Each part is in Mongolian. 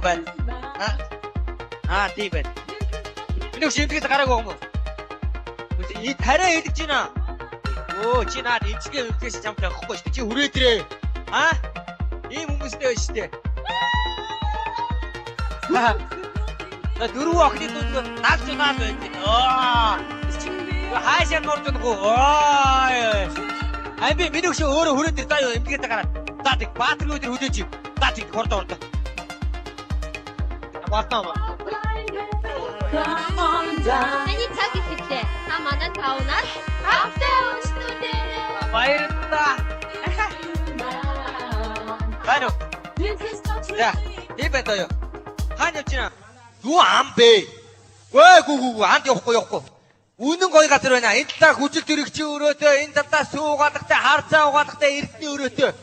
Бай. Тийм байна. Миний шимтгэл гараагүй юм уу? И тарай хэлж байна. Оо чи наад эцгээ өвдгөөс чамд авахгүй шүү дээ. Чи хүрээдрээ. Ийм хүмүүстэй байна шүү дээ. На дөрөв охины дүүд наад жунаад байж байна. Хаашаа нордонгоо. Амби миний хөшөө өөрөө хүрээдэр даа юу эмдгээтэй гараад. Даа тэг баатрын өдөр хүлээж. Даа тэг хордоо. Баатаа. Они цаг ихэвчлээ. Та манай таунаас автай өнстүүдээ. Баярлалаа. Баяр. За, ийбэтөө. Хаана явж байна? Юу ам бэ? Гүү анд явахгүй. Үнэн гоё газар байна. Энэ талаа хүчил төрөгч өрөөтэй, энэ талаа суугаадахтай, харцаа угаадахтай эрдний өрөөтэй.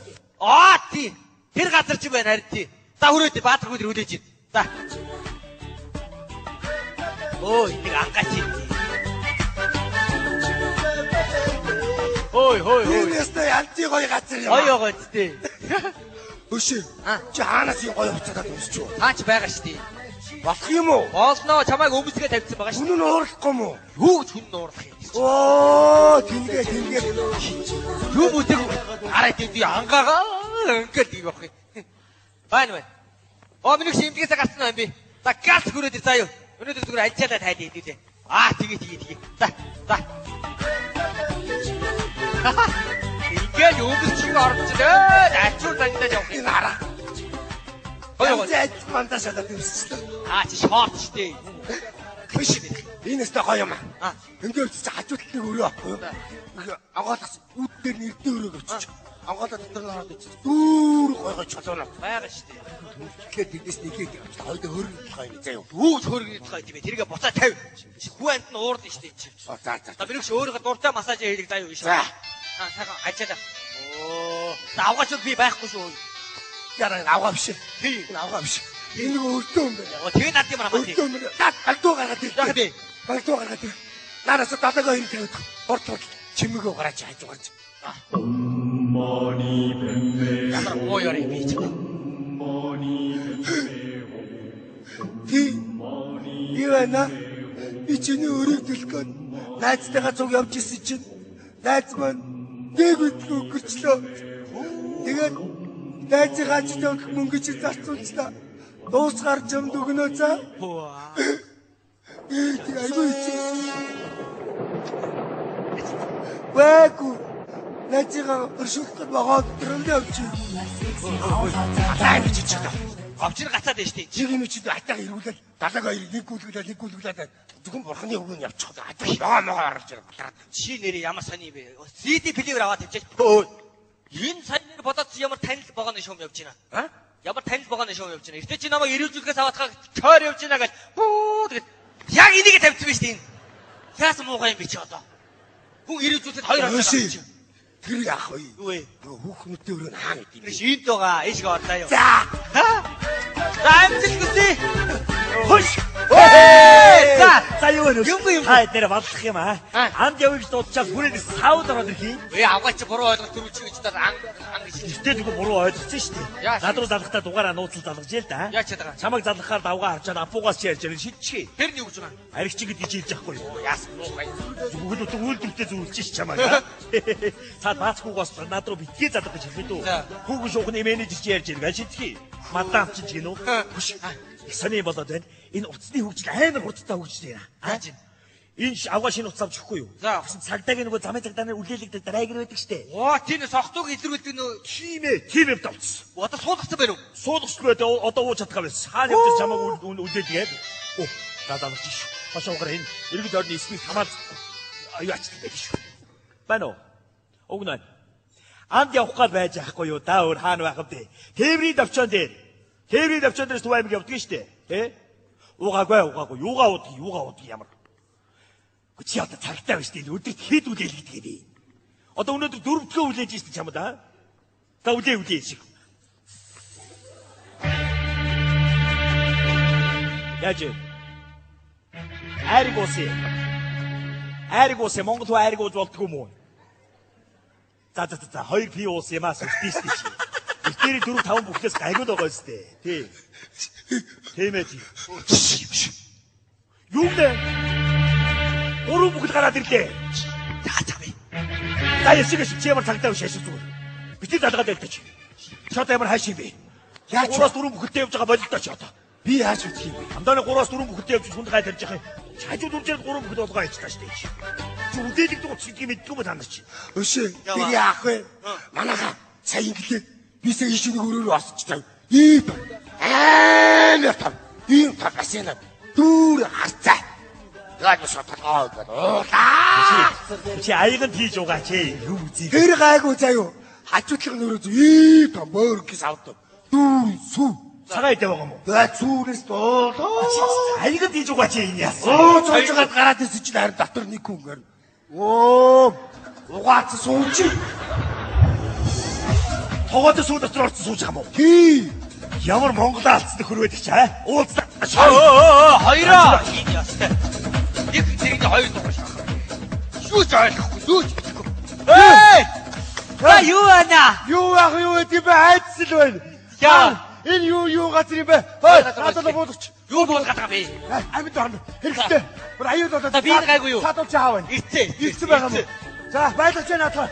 Тийм. Тэр газар чи байна харин тий. За хүрээдээ баатар өдөр хүлээж ийн. За. Нэг ангаач ийн. Ой. Энэ ястай янти гоё газар юм. Гоё үстэй. Өшөө. Чи хаанаас юм гоё буцаад өмсч юу? Хаач байгаа штий. Болох юм уу? Болно. Чамайг өмсгөө тавьсан байгаа штий. Хүн нь уурлахгүй юм уу? Юу гэж хүн уурлах юм? Тингээ. Юу бүтээг арай тийм ангаагаа ингээд тийм явах юм. Байна. Миний шимтгэсээ гарсан юм би. За галс хүрээд заа юу. Өнөөдөр зүгээр альчаалаа тайлаа хэдүүлээ. Тэгээ. За. Ингээд өмсч орчихлоо. Ачуул дандаа явах юм араа. Ой, мандаа шатаад өмсчлээ. Чи шорт штий. Биш. Энэ өстой гоё юм. Ингээд чи хажуудлыг өрөө авахгүй юу? Агуулгаас үүд дээр нэрдээ өрөөг өччих. Анголоо дотор нь ороод ич. Дүүр гой чолооно байгаа штий. Тэгэхээр тэгнээс нэгээд явж хоёул хөргөн толгой юм заа юу. Юу хөргөн толгой тийм ээ. Тэргээ буцаа тавь. Хүүанд нь уурд штий чи. За. За би нэг өөрөө дуртай массаж хийлэг заа юу шүү. Сайхан ажиалаа. За авгаач би байхгүй шүү. Яраа авгаа биш. Тийм. Авгаа биш. Энэ нэг өртөө юм байна. Тэгээ над юм хамаатай. Өртөө юм. Альдуу гаргаад ир. Яг тий. Альдуу гаргаад ир. Нараас далагаа юм тавьд. Борт чимээгөө гараач хайж гарч. Ямар гоё юм би ч. Ивана би чиний өрийг дэлгөөд найзтайгаа цуг явж исэн чинь найз маань нэг үтлээ өгөрчлөө. Тэгээд найзынхаа ч өгөх мөнгө чи зарцуулчлаа. Дуусгаар чамд өгнө за. Айгүй чи. Вэку найзыгаа өршөөлөхөд байгаа өдрөндөө авчи. Алаа чи чиг. Авчир гацаад байна штий. Чиг юм чи атаа ирүүлээд далагаа нэггүүлээд зөвхөн бурхны өгнө явчих. Атаа байгаа орж байгаа. Чи нэрээ ямар сони бэ? CD плеер аваад тавьчих. Энэ сайн нэр бодоод ямар танил богоны шуум явж байна. Ямар танил богоны шуум явж байна. Эртээ чи намайг ирүүлжүүлгээс аваатгаа тойр явж байна гэж. Тэгээд яг энийг тавьсан биз дээ. Яасан муухай юм би чи одоо. Хүн ирүүлжүүлээд хоёр авчихсан. Тэр яах вэ? Юу вэ? Хүүхнүүдтэй өрөө хаана гэдэг юм. Шинт байгаа. Эшг орлаа юу. За. За амжилт хүсье. Хош. За юу вэ? Юм. Хай дээр бодлох юм аа. Анд явж дуудчаад хүрээд сауд ороод ирхий. Авгаач буруу ойлголт төрүүлж гэж даа ан гэж. Тэгтээ зүгээр буруу ойлгосон шүү дээ. Надруу залхахтаа дугаараа нууцлал залгаж ял да. Яаж чадгаа. Чамайг залгахаар давгаа харчаад апуугаас чи ярьж байгаа шидчихээ. Тэр нь юу гэж байгаа. Аригчин гэдэг чи хэлж яахгүй юу? Яасан муухай. Бүгд үйлдвэртэй зөвлөж ш чамайг. Цаад баацгүйгоос надруу битгий залгах гэж хэлээд үү? Хүүхэн шуухны менежер чи ярьж байгаа шидчихээ. Мадам чи гинөө. Хөш. Сони болоод байна. Энэ утасны хөгжил амар хурдтай хөгжиж байна. Яаж юм? Энэ авгаа шинэ утас авч өгөхгүй юу? За. Цагдаагийн нөгөө замын цагдаа үлээлэгдэл дараагэр байдаг штэ. Тийм сохтууг илрүүлдэг нөө. Тийм юм тавц. Одоо суулгацсан байна уу? Суулгахгүй одоо ууж чадгаа байсан. Хаана явж чамаг үлээлгээд. За залгаж ш. Хашуугаар энэ иргэд орны эсмийг хамаал аюу ачдаг байх шүү. Байна уу? Өгнө. Анд явах гал байж ахгүй юу? Да өөр хаана байх вэ? Тээврийн давчаан дээрээс Түв аймаг явдаг штэ. Тэ? Угаагүй. Юугаа удах ямар. Чи одоо цагтаа байна штэ. Өдөрт хэд үлээлэгдэг бэ? Одоо өнөөдөр 4 дэх үлээж штэ чамд аа. За үлээ шиг. Яаж вэ? Айрыг ууси Монгол айрыг ууж болдгоо юм уу? За 2 пи ууси ямаас үлдээсэн чи. Эдгээр 4-5 бүхлээс гайгүй байгаа өстэй. Тий. Тийм ээ. Юу нэ? 3 бүхэл гараад ирлээ. Яатав. За ясиг чи ямар цагтаа ушааш зүгээр. Бити залгаад байлтаач. Чи одоо ямар хайш юм бэ? Яаж 3-4 бүхэлтэй явж байгаа бололтой чи одоо. би яаж үзэх юм бэ? Амдааны 3-4 бүхэлтэй явж хүнд гай тарж байгаа юм. Хажууд үржээд 3 бүхэл болгоо ичтаа штэ. Чи үдээлэгдэг утас гэдгийг мэдгүй мө та нар чи. Өшөө би яах вэ? Манайха сая инглээ бисээ ишүүний өрөөрөө осчихсан. Ийм амар тав. Ийм тав басна. Дүүр харцаа. Тэгээд бас толгоо гэдэг. Уулаа. Чи аяганд хийж угаа чи. Юу үзье? Тэр гайгүй заяо. Хажуудлах нөрөө ийм тав мөргис авдаг. Дүүр сүү. Цагаа идэх байгаа юм уу? Тэгээд сүүрээс дуулаа. Аяганд хийж угаа чи энэ яасан? Оо цойжгаад гараад ирсэн чинь харин дотор нэг хүн гэр. Оо угаац сууч. Тогоод сүү дотор орсон сууж байгаа юм уу? Тий. Ямар Монгол алдсан хөрөөд чи аа? Уулзлаа. Хоёроо. Энэ ястай. Нэг зэрэг хоёр дугаар шахах. Шүүж ойлгохгүй, шүүж битгэхгүй. Эй! Та юу ана? Юу ах юу гэдэг бэ? Айдс л байна. Яа. Энэ юу газар юм бэ? Хой, надад буулгач. Юу буулгаад байгаа бэ? Амьд орно. Хэрэгтэй. Бүр аюул болоод. Би энэ гайгүй юу? Садууч аав байна. Ирцээ. Ирсэн байгаа юм. За, байлгаж байна атгаа.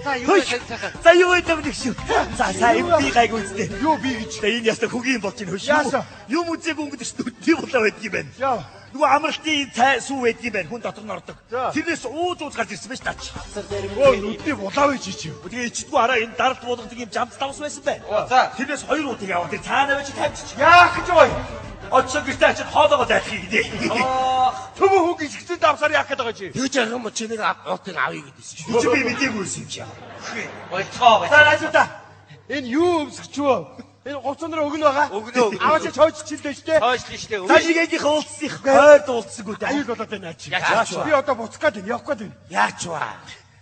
Та юу сайхан. За юу гэдэг вэ шүү? За энэ би гайгүй үстэй. Юу би гэж. Энэ яста хөгийн болж ин хөш. Яасан? Юм үзег өнгөд шүү. Тий болоо байдаг юм байна. Яа. Нөгөө амралтын цай сүү байдаг юм байна. Хүн дотор нь ордог. За. Тэрнээс ууж гарч ирсэн байж таач. Өө нүдний булаа байж чи. Тэгээ ичдгүй араа энэ даралт буулгадаг юм жамд давс байсан байна. За. Тэрнээс 2 удаа яваад тэр цаанаа байж тавьчих. Яах гэж бай. Очсон гэртээ очиод хоолоогоо зайлхий гэдэг. Төмө хөг ихсэн давсаар яах гээд байгаа чи. Тэгж яг юм чи нэг уутыг авъя гэдээсэн шүү. Чи би мэдээгүй юм чи. Болцоо бай. За найзуудаа. Энэ юу өмсгч вэ? Энэ говцонор өгнө байгаа. Өгнө. Аваач чойч чилдэ штэ. Хойшлээ штэ. За жигээгийнх уулцсих хойр дуулцсангүй дээ. Аюул болоод байна чи. Яач вэ? Би одоо буцах гээд байна. Явах гээд байна. Яач вэ?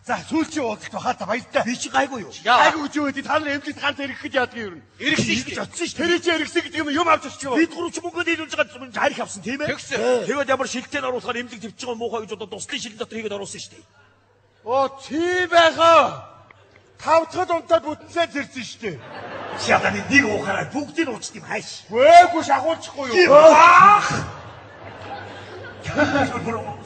За сүүлчийн уулзалт бахаа та баяртай. Би чи гайгүй юу? Яа. Айгуу гэж юу гэдэг та нар эмнэлэгт ганц ирэхэд яадаг юм. Иргэсэн Гэж штэ. очсон ш. Тэр чи ирэхсэн гэдэг юм авч очиж Бид гурав ч мөнгөд нийлүүлж байгаа хайрх авсан тийм ээ. Тэгсэн. Тэгээд ямар шилтээр оруулахаар эмнэлэг төвч байгаа муухай гэж одоо туслын шилэн дотор хийгээд оруулсан шүү дээ. Оо чи байхаа. Тавцад унтаад бүтэнсээ зэрсэн штэ. Чи одоо нэг уухаараа бүгдийг уучт юм хайш. Вээгүй шахуулчихгүй юу?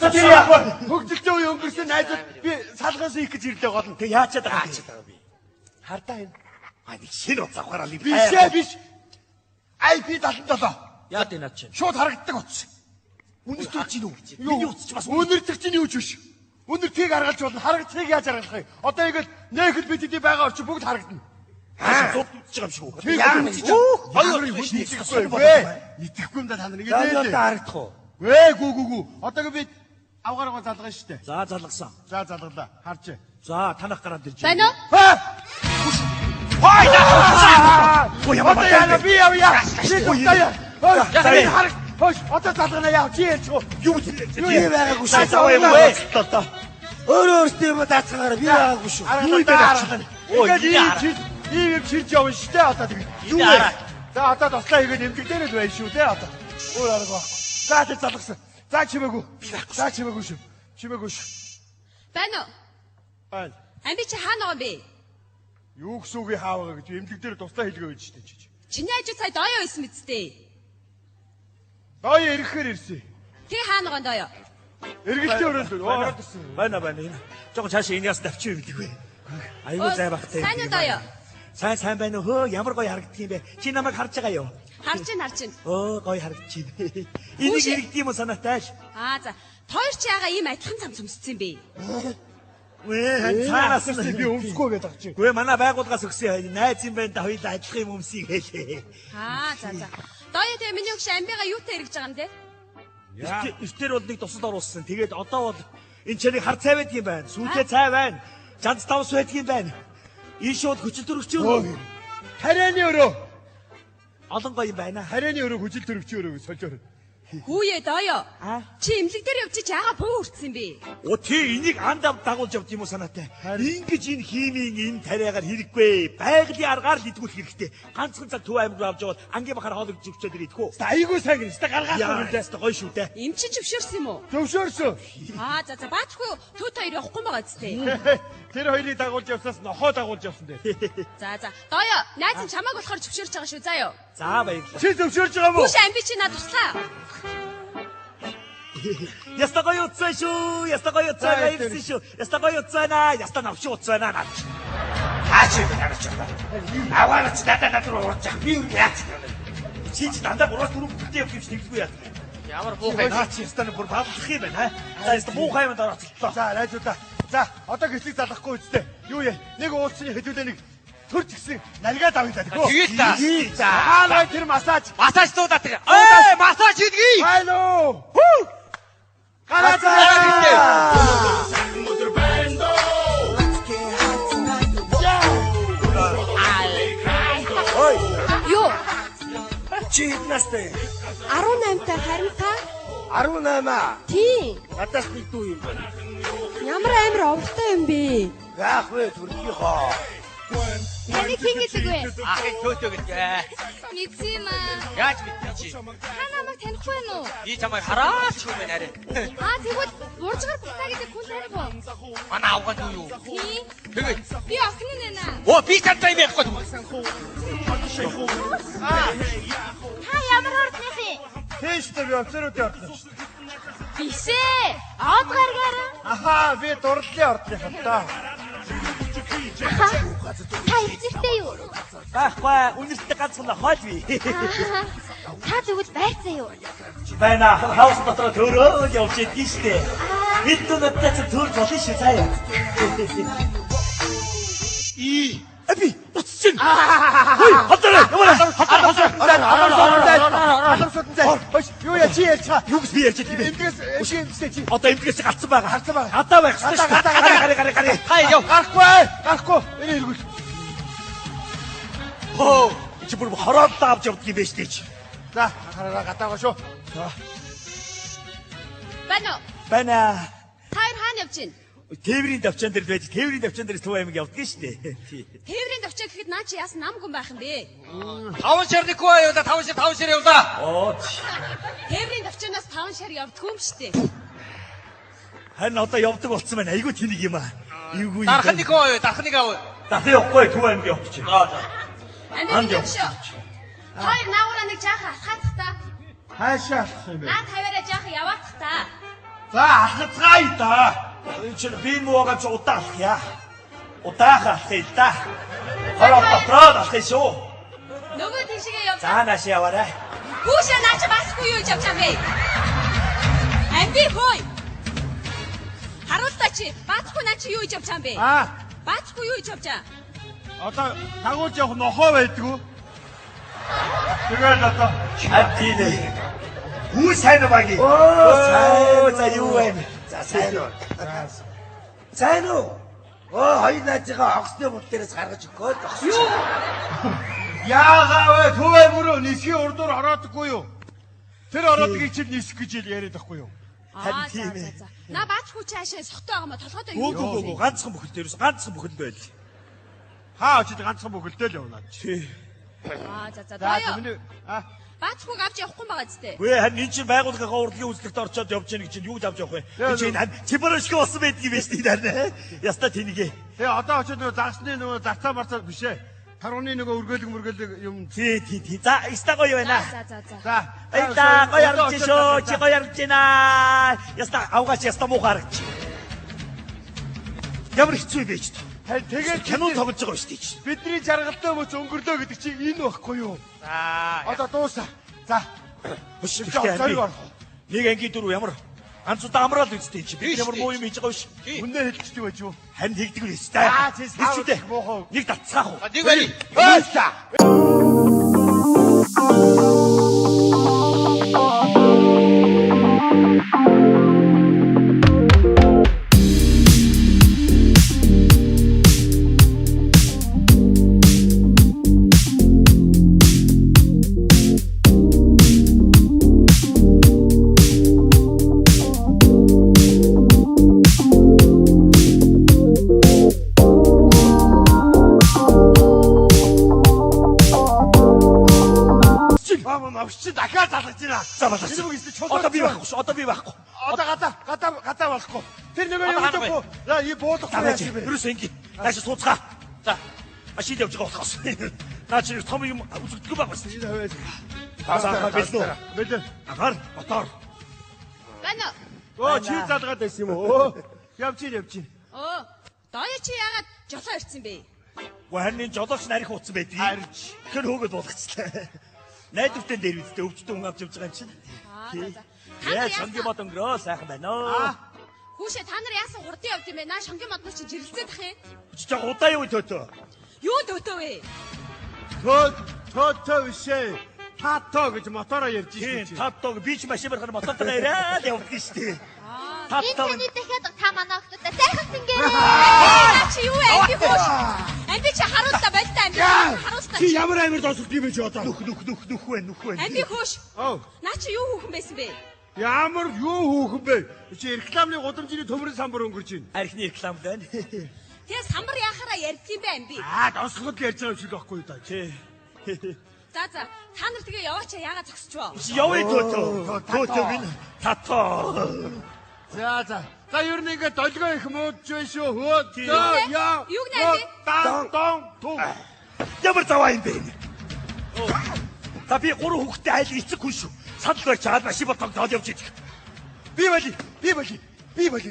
За чи яах вэ? Хөгжилтэй үе өнгөрсөн найзууд би салгаас ийх гэж ирлээ гол нь. Тэг яачаад байгаа чи. би. Хардаа энэ. А нэг шинэ утас авахаараа нэг Бишээ биш. IP 77. Яа дээ наад чи. Шууд харагддаг утас. Үнэтэй чи юу? Юу? Миний утас ч бас Үнэрдэг чинь юу ч биш. Үнэр тийг харгалж болно. Харагдахыг яаж харгалах вэ? Одоо ингэж нээхэд бидэд байгаа орчин бүгд харагдана. зуд үзэж байгаа юм шиг үү? Яа гэж Хоёр хүн итгэхгүй итгэхгүй юм да та нар ингэ одоо нээлээ. харагдах уу? Гүү. Одоо би авгааргаа залгана штэ. За залгасан. За залгалаа. Харж. За танах гараад ирж Байна уу? Ой ямар Одоо яана байна. би явъя. За би хараг. Хөөш одоо залгана яа чи ярьж гоо. Юу гэж Би байгаагүй шүү. Заваа юм бэ? Одоо. Өөрөө өөртөө юм даацгаараа би байгаагүй шүү. Юу бэ байна? Ой, Ингээд ийм чирж явна штэ одоо тэг. Юу вэ? За одоо тослоо хийгээд эмгэг дээр л байна шүү те одоо. Өөр арга. За тэг залгасан. За чимээгүй. За чимээгүй шүү. Чимээгүй шүү. Байна уу? Байна. Амби чи хаана байгаа бэ? Юу гэсүгээ хааваа гэж эмгэг дээр туслаа хэлгээ байж штэ чи. Чиний хажууд сая дооёо байсан мэт дээ. Доо ирэхээр ирсэн. Тэг хаана байгаа дооёо? Эргэлтийн өрөөнд ордсон. Байна. Энэ. Жог цаашаа энэ яс давчих юм гэдэг вэ? Айгуу зай багтай. Сайн уу дооёо? Сайн байна уу? Хөө ямар гоё харагддаг юм бэ? Чи намайг харж байгаа юу? Харж чинь. Оо гоё харагдаж байна. Энийг иргэд юм уу санаатай? За. Тойр чи яага ийм адилхан цам цөмссөн юм бэ? Вэ цаанаас нь би өмсгөө гэдэг ах чи. Гүй манай байгууллагаас өгсөн найз юм байна да хоёулаа ажиллах юм өмсөй гэлээ. За. Дооёо тэгээ миний өгш амбига юутай эргэж байгаа юм те? Эртээр бол нэг тусад оруулсан. Тэгээд одоо бол энэ ч нэг хар цай байдаг юм байна. Сүйтэй цай байна. Жанц тавс байдаг юм байна. Энэ шууд хүчил төрөгч юу? Харианы өрөө. Олон гоё юм байна. Харианы өрөө хүчил төрөгч өрөө гэж сольжоор. Хүүе дооё. Чи имлэг дээр явж чи яага пөн хүртсэн бэ? Оо тий энийг андав дагуулж явд юм уу санаатай. Ингэж энэ химийн энэ тариагаар хэрэггүй. Байгалийн аргаар л идгүүлэх хэрэгтэй. Ганцхан цаг төв аймаг руу авч яваад ангийн бахаар хоолыг зөвчөөд ирэх үү. Айгуу сайн гэнэ. Ста гаргаасан Яа, тест гоё шүү дээ. Им чи зөвшөөрсөн юм уу? Зөвшөөрсөн. За баачгүй төт хоёр явахгүй байгаа зүтэй. Тэр хоёрыг дагуулж явсаас нохоо дагуулж явсан дээ. За дооё. Найз нь чамааг болохоор зөвшөөрч байгаа шүү. Заа ёо. За баярлалаа. Чи зөвшөөрж байгаа мó? Хүүш амби чи надад туслаа. Яста гоё утсан шүү. Яста гоё утсан байсан шүү. Яста гоё утсана. Яста навш утсана наа. Хаач юм гарч байгаа. Аваач надад руу урж байгаа. Би юу яач вэ? Чи дандаа буруу түрүү бүтээ явж тэгдэггүй яа. Ямар буухай. Наа чи ястаа бүр баблах юм байна. За яста буухай юм дөрөцлөө. За найзуудаа. За одоо гэслийг залахгүй үстэй. Юу яа? Нэг уулцны хэдүүлээ нэг төрж гисэн налгаад авъя даа тэгөө. Тэгээд та. Хаалаа тэр массаж. Массаж дуудаад тэгээ. Эй, массаж хийдгий. Хайлоо. Хүү. Гараад. Юу? Чи хэднастай? 18-тай харин та? 18. Тийм. Надаас нэг дүү юм байна. Ямар амар овогтой юм бэ? Яах вэ төрхийхоо? Таны хин гэдэг вэ? Ахын төтөө гэдэг. Мэдсэн юм аа. Яаж мэдээ чи? Та намайг танихгүй байна уу? Би чамайг хараач юм байна арай. Тэгвэл бууржгаар бутаа гэдэг хүн таних уу? Манай авган дүү юу? Тийм. Тэгээд Би охин нь байна. оо би тантай юм яахгүй. Та ямар ордных вэ? Тэштэй би офицеруудын ордно шүү дээ. Биш ээ. Од гаргаараа. Ахаа би дурлалын ордных та. Та эцэгтэй юу? Байхгүй үнэртээ ганцхан хоол бий. Та тэгвэл байцаа юу? Байна хаус дотор төрөө явж идэв штэ. Бид надад ч төр болно шүү заяа. Эби буцчин. Хөөе хотороо яваа. Юу яа чи ялчаа? Юу гэж би ярьж идэв бэ? Эндээс шимстэй чи. Одоо эндээс галцсан байгаа. Галцсан байгаа. Хадаа байх шүү дээ. Гари. Хай яв. Гарахгүй. Энэ эргүүл. Хөө чи бүр хороод давж явдаг юм биш тийч. За хараа гадаагаа шүү. Байна. Та хоёр хаана явж байна? Тээврийн давчаан дээр байж тээврийн давчаан дээрс Төв аймаг явдаг шүү дээ. Тээврийн давчаа гэхэд наа чи яасан нам гүн байх юм бэ? 5 ширник уу яваа 5 шир яваа. Оо. Тээврийн давчаанаас 5 шар явдаг юм штэ. Харин одоо явдаг болсон байна. Айгуу тэнэг юм аа. Эвгүй. Дарханыг уу яваа, дарханыг аваа. Дахин явахгүй Төв аймаг явчих. Анд явшаа. Хоёр наагаараа нэг жаахан алхаах та. Хаашаа алах юм бэ? Наа тавиараа жаахан яваах та. За алхацгаая да. Энэ чинь би муугаа ч удаах яа. Удаах ахил да. Хороо дотроо ахил шүү. Нөгөө тийшээ явж. За нааш яваарай. Хүүшээ наа чи басгүй юу явж байгаа бэ? Амби хой. Харуултаа чи баахгүй наа чи юу явж байгаа юм бэ? Баахгүй юу явж байгаа? Одоо тагуулж явах нохоо байдгүй. Тэгээд одоо Хатине. Хүү сайн багий. За юу вэ? за сайн уу. Сайн уу? Хоёр найзгаа огсны бут дээрээс гаргаж өгөөд. Юу? Яагаа вэ? Төвөө мөрөө нисхийн урдуур ороодгүй юу? Тэр ороодгийг чинь нисэх гэж яриад байхгүй юу? Харин тийм ээ. Наа баахгүй чи хаашаа сохтой байгаа ма толгойдоо юу? Гүү ганцхан бүхэл дээрээс ганцхан бүхэл байл. Хаа очиж ганцхан бүгэлдээ л явна. За. миний Баахгүй авч явахгүй байгаа зү. Гүй харин энэ чинь байгууллагын урлагийн үйлчлэгт орчоод явж байгаа гэж чинь юу гэж авч явах вэ? Энэ чинь чипорошко болсон байдаг юм биш үү даа. Яста тэнийгээ. Тэгээ одоо очиж нөгөө загсны нөгөө зарцаа марцаа биш ээ. Тарууны нөгөө үргэлэг юм. Тий. За иста гоё байна. За. Айта гоё харж шүү. Чи гоё харж байна. Яста авгаач яста муу харж. Ямар хэцүү байж та. Тэгээд кино тоглож байгаа шүү дээ. Бидний жаргалтай мөч өнгөрлөө гэдэг чинь энэ байхгүй юу? За. Одоо дуусаа. За. Нэг ангийн дөрөв ямар ганц удаа амраал үзтээ чи. Би ямар муу юм хийж байгаа биш. Үнээр хэлчих юу байж юу? Харин тэгдэг л өстэй. Хэлчихдээ. Нэг татцгаах уу? Нэг барь. За болоо. Одоо би байхгүй шүү. Одоо би байхгүй. Одоо гадаа болохгүй. Тэр нөгөө Одоо юм хаана дөө. За и буулгах Даваач. юм бэ. Ерөөсөө ингэ. Нааш сууцгаа. За. Машин явж байгаа болохоос. Наа чи том юм үзэгдэх байх бас. Энэ хаваа. Тасаа билүү. Бэлээ. Агаар мотор. Байна уу? Оо чи залгаад байсан юм уу? Явж ийн. Оо, дооё чи яагаад жолоо ирсэн бэ? Гуарны жолооч нарих утсан байдгийг. Харж. Тэр хөөгд болгоцлаа. Найдвартай дээр үстэ өвчтөн хүн авч явж байгаа юм чинь. Яа, шонгийн мод өнгөрөө сайхан байна оо. Хүүшээ та нар яасан хурдан явд юм бэ? Наа шонгийн модноо чи жирэлцээд ах юм. Чи жоо удаа юу төтөө? Юу дөтөө вэ? Тоо вишээ. Тато гэж мотороо ярьж Тийм, ирсэн чи. татог би ч машин барахаар мотортойгоо ирээд явдаг шүү дээ. Энэ Татог. таны дахиад та манай охтодоо сайхан сингэрээ. Наа чи юу амби хөөш? Амби чи харуулта байлта амби. Харуулта. Чи ямар амир досох юм бэ чи одоо? Нүх вэ. Амби хөөш. Оо. Наа чи юу хүүхэн байсан бэ? Ямар юу хөөхөн бэ? Чи рекламны гудамжны төмрийн самбар өнгөрч байна. Архины реклам байна. Тэгээ самбар яхаараа ярьд юм бэ амби? Досгод ярьж байгаа юм шиг байхгүй юу та. Тий. За та нар тэгээ яваач яагаад зогсож вэ? Чи явъя төтөө. Төтөө гин татоо. За ер нь ингээд долгоо их муудж байна шүү. Хөө. Яа. Юуг нэ? Дон туу. Ямар заваа юм бэ? Та би гурван хүүхдээ айл эцэг хүн шүү. Санал байж чаад машин ботог доод явж идэг. Би боли.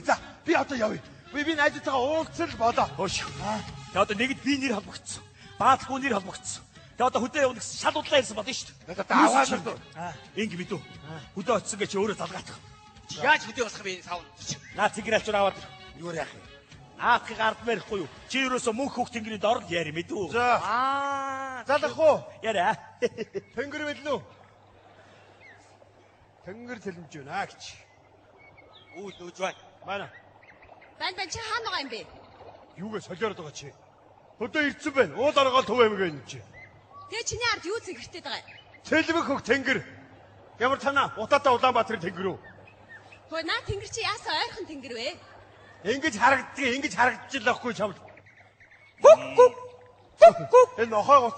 За би одоо явъя. Би найзтайгаа уулзсан л болоо. Хөөш. Тэгээ одоо нэгд би нэр холбогдсон. Бааталгүй нэр холбогдсон. Тэгээ одоо хөдөө явах гэсэн шал удлаа ярьсан бодно шүү дээ. Надад даваа нар. Инг мэдүү. Хөдөө очсон гэж өөрөө залгаатах. Яаж хөдөө басах би сав. Наа цэнгэр авчир аваад. Юу яах юм? Наадхыг ард мэрэхгүй юу? Чи ерөөсөө мөнх хөх тэнгэрийн дор яри мэдүү. За. Залах уу? Яриа. Тэнгэр билнүү? Тэнгэр тэлэмж байна гэж. Үл нүүж байна. Манай. Бань чи хаана байгаа юм бэ? Юугээ солиороод байгаа чи? Хөдөө ирцэн байна. Уул аргаал төв амиг байна чи. Тэгээ чиний ард юу зэгэртэй байгаа юм? Цэлбэг хөх тэнгэр. Ямар танаа? Утаатаа Улаанбаатарын тэнгэр үү? Хөөе наа тэнгэр чи яасан ойрхон тэнгэр вэ? Ингэж харагдаж л байхгүй чамд. Энэ нохоо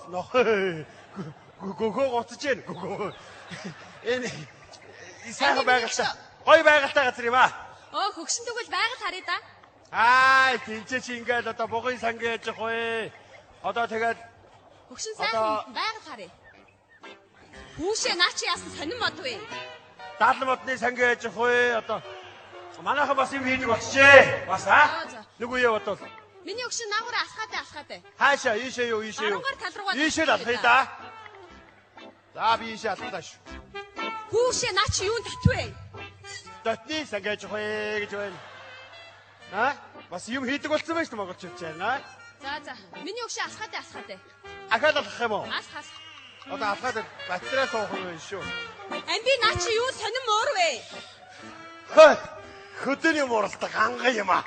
гоцж байна. Энэ сайхан байгальтай. Гой байгальтай газар юм аа. Оо хөгшин тэгвэл байгаль харъя да. Тэнцээ чи ингээд одоо бугын санг яаж явах вэ? Одоо тэгээд Хөгшин сайхан байгаль харъя. Хүүшээ наа чи яасан сонин мод вэ? даалан модны санг яаж явах вэ? Одоо манайхан бас юм хийдэг болчихжээ. Бас За. Нүг үе бодвол. Миний хөгшин наагур алхаатай. Хаашаа ийшээ юу? Арангаар тал руугаа. Ийшээ л алхая да. За би ийшээ алхалаа шүү. Хүүшээ наа чи юунд татвэ? Дотны санг яаж явах вэ гэж байна. Бас юм хийдэг болсон байж монголчууд ч байна. За. Миний хөгшин алхаатай. Ахаад алхах юм уу? Хас. Одоо алхаад батарей суух юм байна шүү. Амби наа чи юу сонин муур вэ? Хөдөөний мууралтай ганга юм аа.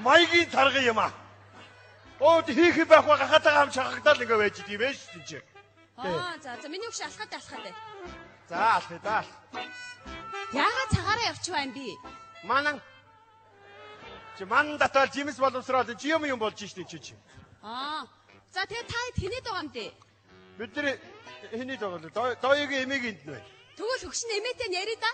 Маягийн тарга юм аа. Хийх байх гахатаа хам шахагдал ингээ байж идэв байж тийч. За миний хөгшин алхаатай. За алхая да. Яагаад цагаараа явчихваа амби? Манан татвал жимс боловсроод юм болж штий чи. За тэгээ та тэнэд байгаа юм дээ. Бид нар хэний тоглоо дооёгийн эмээг энд нь байна. Тэгвэл хөгшин эмээтэй яриа да.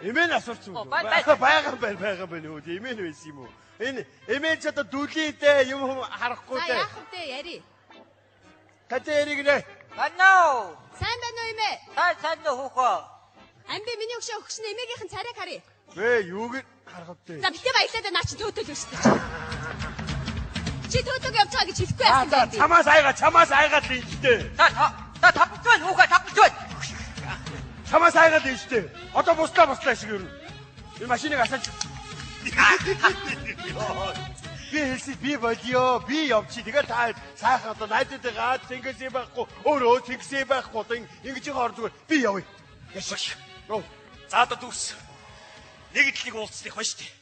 Эмээ нь асуусан юм. Байгаа байна үү? Эмээ нь байсан юм уу? Энэ эмээ ч одоо дүлийдээ юм харахгүй дээ. Яах вэ яри? Татэрийг нэ. Банаа. Сайн байна уу эмээ? Сайн хөөхөө. Амби миний хөгшин эмээгийнхэн царайг харъя. Юуг харах вэ? За битээ баялаа наа чи төөтөл шүү дээ. Чи төөтөг явж байгаа гэж хэлэхгүй яасан бэ? Чамаас айгаад л инжтэй. Та tapж байна хөөхөө tapж байна. Чамаас айгаад л инжтэй. Одоо буслаа шиг юу? Энэ машиныг асааж. Би хэлсэн би болио. Би явчих. Тэгээд та сайхан одоо найдтайгаа тэнгисээ байхгүй. Өөрөө тэнгисээ байхгүй. Одоо ингэж байгаа зүгээр би явъя. Яшш. За одоо дүүс. Нэг л нэг уулзлах байна шүү дээ.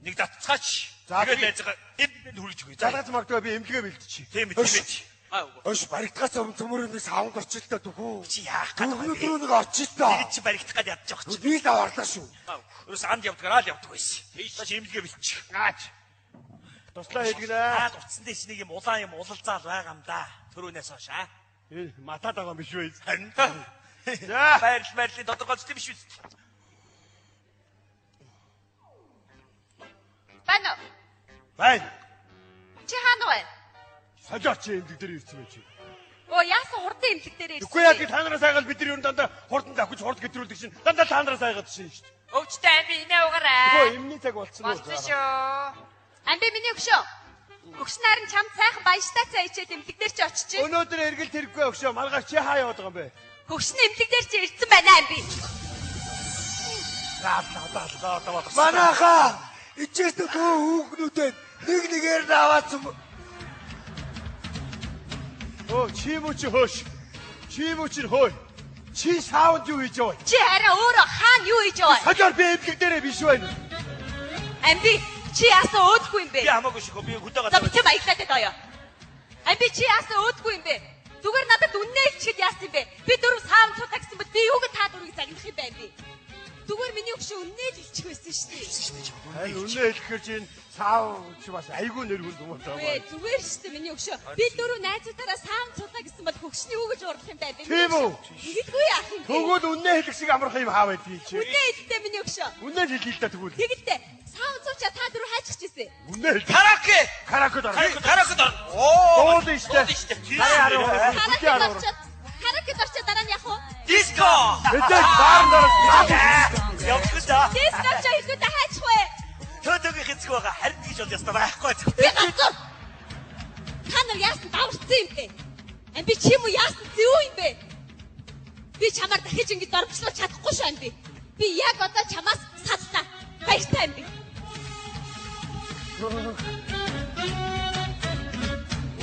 Нэг татцгаач. Тэгээд найзгаа энд хүргэж өгье. Залгаж магадгүй би эмнэлгээ бэлтчихье. Тийм ээ. Өш баригдгаас цөмөрөний савнд очил та дөхөө. Чи яах гээд байгаа Өнөөдөр юм бэ? нэг очил та. Нэг чи баригдах гээд ядж байгаа чи. Би л аварлаа шүү. Ерөөс анд явдгаа л явдаг байсан. Тийш эмнэлгээ бэлтчих. Туслаа хэлгэнэ. Утсан дэш нэг юм улаан юм улалзаал байгаа юм да. Төрөөнөөс хойш Энэ матаад байгаа юм биш үү? Харин За. Байрлал тодорхойлж тийм биш үү? Байна уу? Байна. Чи хаана вэ? Солиоч эмдэг дээр ирсэн байж. Оо яасан хурдан имлэг дээр ирсэн. Үгүй яа гэд танараас айгаад бид нар юу дандаа хурдан давхиж хурд гэдрүүлдэг чинь дандаа танараас айгаад шин шүү дээ. Өвчтэй амби инээ угаарай. Үгүй эмний цаг болцсон уу? Болсон шүү. Амби миний өгшөө. Өгш наран чамд сайхан баяжтай цай ичээд имлэг дээр ч очиж. Өнөөдөр эргэл тэргүй өгшөө. Маргааш чи хаа яваад байгаа юм бэ? Өгш нь имлэг дээр чи ирсэн байна амби. Манайхаа ичээстэй төө хүүхнүүдэд нэг нэгээр нь аваадсан. Оо чи мөч хөөш. Чи мөч хөөй. Чи саунд юу хийж яваа? Чи арай өөрөө хаана юу хийж байгаа? Хажаар би эмдэг дээрээ биш байна. Амби чи яасан өөдгүй юм бэ? Би хамаагүй шүү. Би хөдөө За гадаа. би баяглаад байгаа. Амби чи яасан өөдгүй юм бэ? Зүгээр надад үннээ хэлчихэд яасан юм бэ? Би дөрөв саам цуудаа гэсэн бод би юуг та дөрвийг загнах юм бэ амби? Зүгээр миний өгшөө үннээ л хэлчих байсан шүү дээ. Харин үнэ хэлэхээр чинь саунд чи бас айгүй нэр хүнд юм байна. Гээ зүгээр шүү дээ миний өгшөө. Би дөрөв найзуудаараа саам цуудаа гэсэн бол хөгшний үг гэж уурлах юм байна. Тийм үү? Ингэдгүй яах юм бэ? Тэгвэл үнэ хэлэх шиг амарх юм хаа байдгийг чи. Үннээ хэлдэ миний өгшөө. Үнэ хэлээ л да тэгвэл. Тэгэхдээ саам цууча та дөрөв хайчих чийсэн. Үнэ хэл. Караоке. Каракод ор. Караокед ор. Оо. Ууд штэ. Харакет орчоо дараа нь яах вэ? Диско. Мэдээж баар дараа. Явчих да. Дискоч хэлгүүдээ хайчих вэ? Төдөөгийн хэцэг байгаа. Харин гэж бол ястаа байхгүй. Би ганцхан. Та нар яасан даварцсан юм бэ? Амби чи юм уу яасан зүү юм бэ? Би чамаар дахиж ингэж дормжлуулж чадахгүй шүү амби. Би яг одоо чамаас саллаа. Баяртай амби.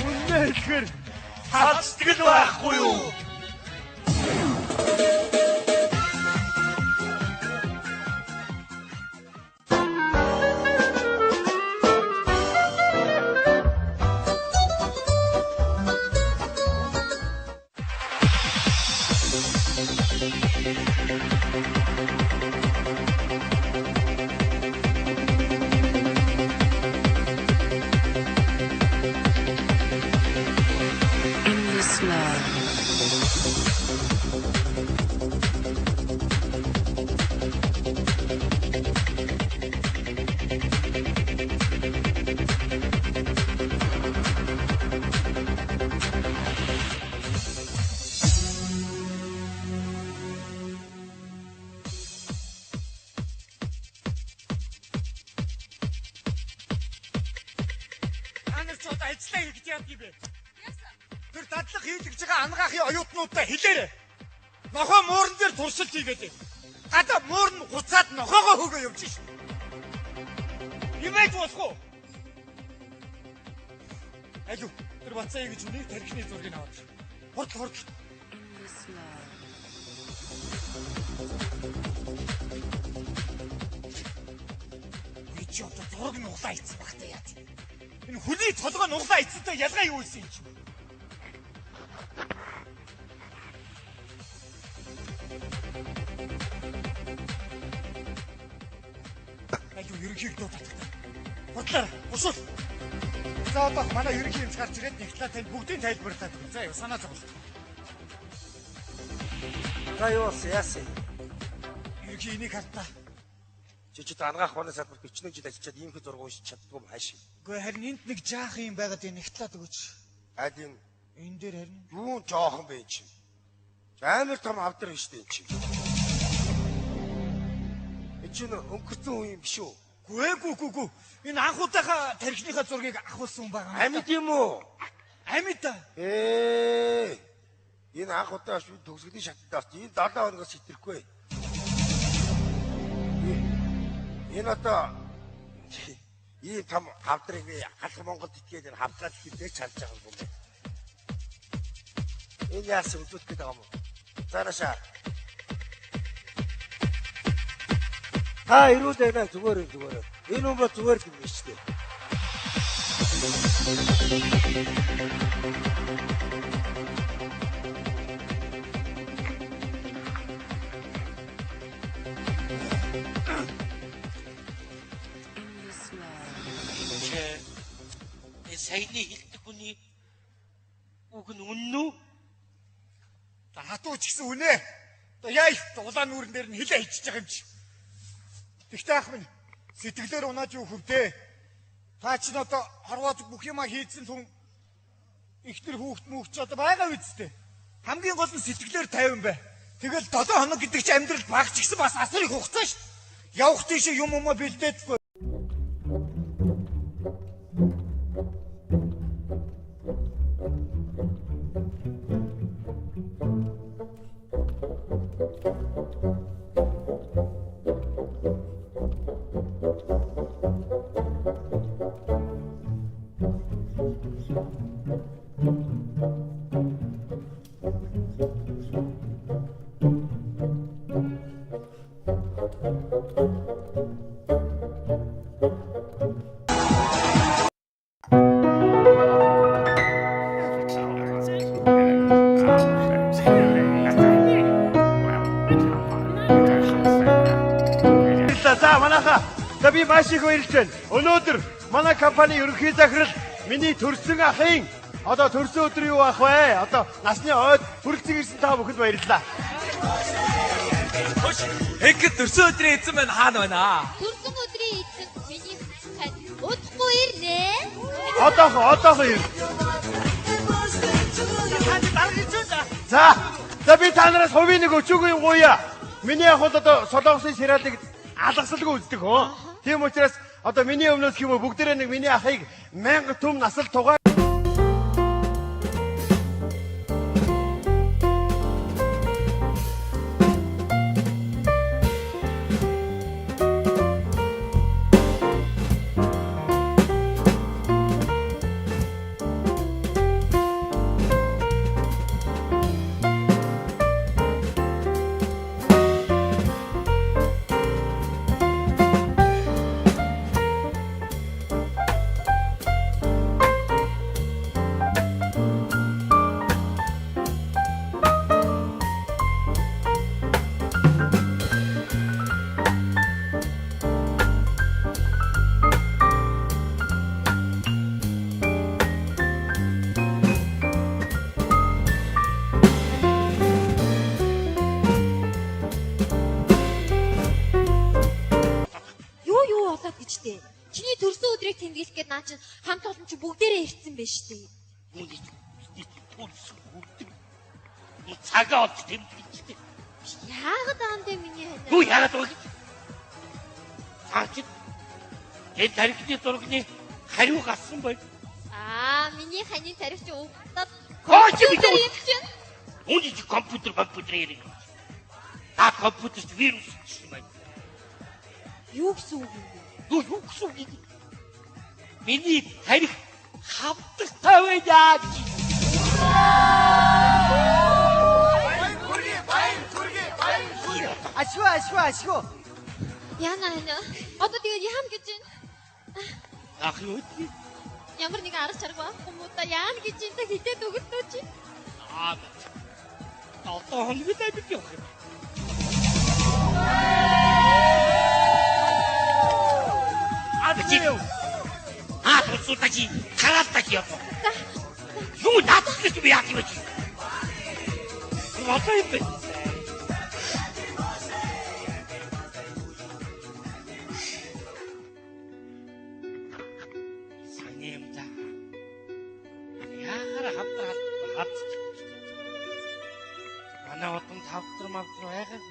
Үнэ хэлэхээр цацдаг л байхгүй юу? Endless love. Анар ч одоо ажиллаа хийж яад юм бэ? Тэр дадлах хийлгэж байгаа ангаахын оюутнуудаа хэлээрэй. Нохоо мууран дээр туршилт хийгээд. Гадаа муурн хуцаад нохоогоо хөгөө явж шин. Имэж болох уу? Алуу, тэр бацаа гэж үнийг тархины зургийг аваад. Хурдл. Endless love. Би ч одоо зураг нь углаа ийцсэн багтаа яа. Энэ хүний толгой нь углаа ийцсэнтэй ялгаа юу ийсэн юм чи? Алуу ерөнхийг дуудаад. Бодлоо. Бусвал. За одоо манай ерөнхий юмч гарч ирээд нэгтлээ тань бүгдийн тайлбарлаад өгье. За яа санаа зовлоо. За юу болсон яасан? Ерөнхий энийг хартаа. Чи ангаах хоноо салбар 41 жил ажиллаад ийм их зураг уншиж чаддгүй юм хаашаа. Гэхдээ харин энд нэг жаах юм байгаад энэ нэгтлээд өгөөч. Аль энэ Энэ дээр харин юу жоохон бэ чи. Амар том авдар биш дээ чи. Эчин өнгөрцөн үе юм биш үү? гүгүү. Энэ анхудынхаа тархиныхаа зургийг авахулсан хүн байгаа. Амьд юм уу? Амьд та. Энэ анх удаа шүү төгсгөлийн шатнд орч. Энэ 7 хоногоос хэтрэхгүй. Энэ одоо ийм том хавдрыг халах Монголд итгээд энэ хавдраад хилдэж чадж байгаа юм байна. Энэ яасан үзүүлэх гээд байгаа юм уу? Цаанаашаа. Ирүүл байна зүгээр. Энэ юм ба зүгээр юм биш үү? Саяны хилдэг хүний үг нь үнэн үү? Хатуу ч гэсэн үнэ. Одоо яа их улаан нүүрэн дээр нь хилээ хичиж байгаа юм чи. Тэгтээ ах минь сэтгэлээр унааж юу хөвдөө. Та чинь одоо хорвооз бүх юма хийдсэн хүн ихтер хүүхд мөхч одоо байгаа үсттэй. Хамгийн гол нь сэтгэлээр 50 бай. Тэгэл 7 хоног гэдэг чи амьдрал багч гисэн бас асар их хугацаа шүү. Явах тийш юм бэлдээдгүй. За манайха за би маш их баярлж байна. Өнөөдөр манай компани ерөнхий захирал миний төрсөн ахын одоо төрсөн өдөр юу ах вэ? Одоо насны ойд хүрэлцэн ирсэн та бүхэнд баярлалаа. Ингээд төрсөн өдрийн эзэн маань хаана байна? Төрсөн өдрийн эзэн миний тань удахгүй ирнэ. Одоохон ир. За би та нараас хувийн нэг өчүүгүй юм гуя. Миний ах бол одоо солонгосын сериалыг алгасалгүй үздэг хөө. Тийм учраас одоо миний өмнөөс хэм бүгдээрээ нэг миний ахыг 1000 төм насал тугаа. Чиний төрсөн өдрийг тэмдэглэх гээд наа чинь хамт олон чи бүгдээрээ ирсэн байж тээ. цагаа олж тэмдэглэжтэй. Яагаад аандаа миний ханаа? Юу яагаад вэ? Цаач энэ тарихны зургийн хариу гасан бай. Миний ханы тарих чи угтаад компьютер юм чинь. Үний компьютер яриг. Компьютерт вирус юм байна. Юу гэсэн үг юм? Юу гэсэн үг юм? Миний тарих хавтагтай байна. Ашгүй. Яна. Одоо тэгээд яам гэж байна? Ах юу? Ямар нэг арга чарга байхгүй муу та яана гэж энэ хитээд өгөлтөө чи. Одоо хоногийн тайвд явах юм. Тусуудачи тараалтач яваа. Юу наадах юм яах юм чи? Одоо юм бэ? Санемда. Яагаар хат. Манай отон тавтар байгаад.